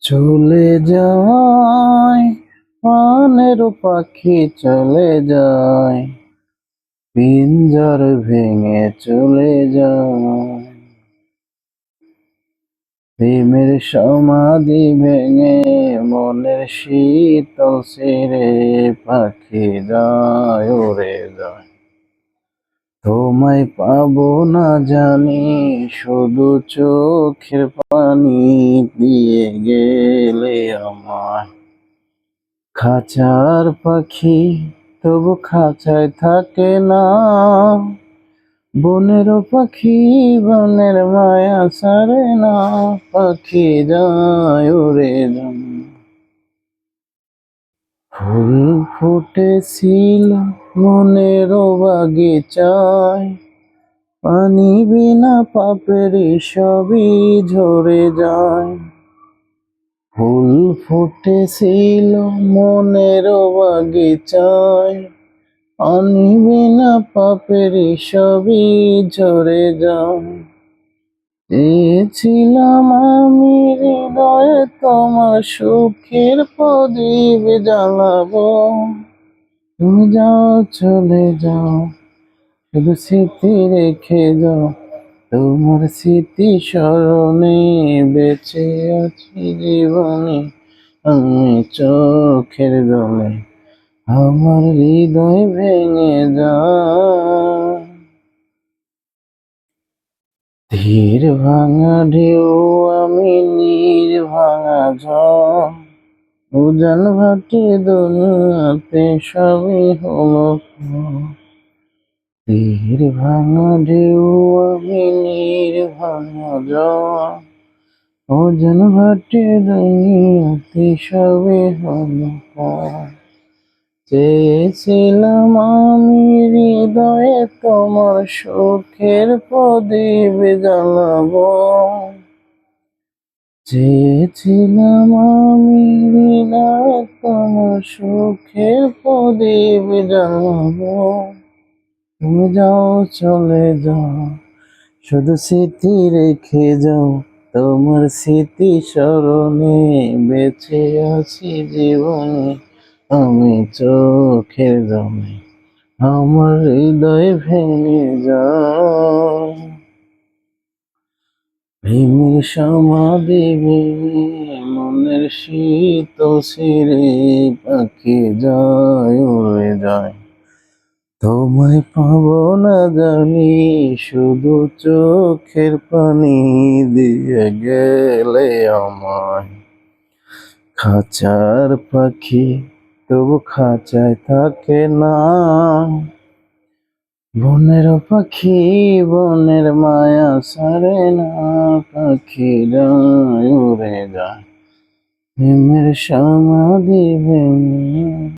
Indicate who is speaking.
Speaker 1: চলে যায় প্রাণের পাখি চলে যায়, পিঞ্জর ভেঙে চলে যায়। প্রেমের সমাধি ভেঙে মনের শীতল ছেড়ে পাখি যায় উড়ে যায়। তোমায় পাবো না জানি, শুধু চোখের পানি দিয়ে গেলে আমায়। খাঁচার পাখি তবু খাঁচায় থাকে না, বনের পাখি বনের মায়া ছাড়ে না, পাখি যায় উড়ে যায়। ফুল ফুটেছিল মনের বাগিচায়, পানি বিনা পাপের সবই ঝরে যায়। ফুল ফুটেছিল মনের বাগিচায়, পানি বিনা পাপের সবই ঝরে যায়। চেয়েছিলাম আমি হৃদয়ে তোমার সুখের প্রদীপ জ্বালাবো, তুমি যাও চলে যাও, শুধু স্মৃতি রেখে যাও। তোমার স্মৃতি স্মরণে বেঁচে আছি জীবনে, আমি চোখের জলে আমার হৃদয় ভেঙে যায়। ধীর ভাঙা ঢেউ আমি নীর ভাঙা ঝড়, উজান ভাটি দুনিয়াতে সবই হলো পর। ধীর ভাঙা ঢেউ আমি নীর ভাঙা ঝড়, উজান ভাটি দুনিয়াতে সবই হলো পর। চেয়েছিলাম আমি হৃদয়ে তোমার সুখের প্রদীপ জ্বালাবো, চেয়েছিলাম আমি হৃদয়ে তোমার সুখের প্রদীপ জ্বালাবো, তুমি যাও চলে যাও, শুধু স্মৃতি রেখে যাও। তোমার স্মৃতি স্মরণে বেঁচে আছি জীবনে, আমি চোখের জলে আমার হৃদয় ভেঙে যায়। প্রেমের সমাধি ভেঙে মনের শীতল ছেড়ে পাখি যায় উড়ে যায়। তোমায় পাবো না জানি, শুধু চোখের পানি দিয়ে গেলে আমায়। খাঁচার পাখি তবু খাঁচায় থাকে না, বনের পাখি বনের মায়া ছাড়ে না, পাখি যায় উড়ে যায়। প্রেমের সমাধি ভেঙে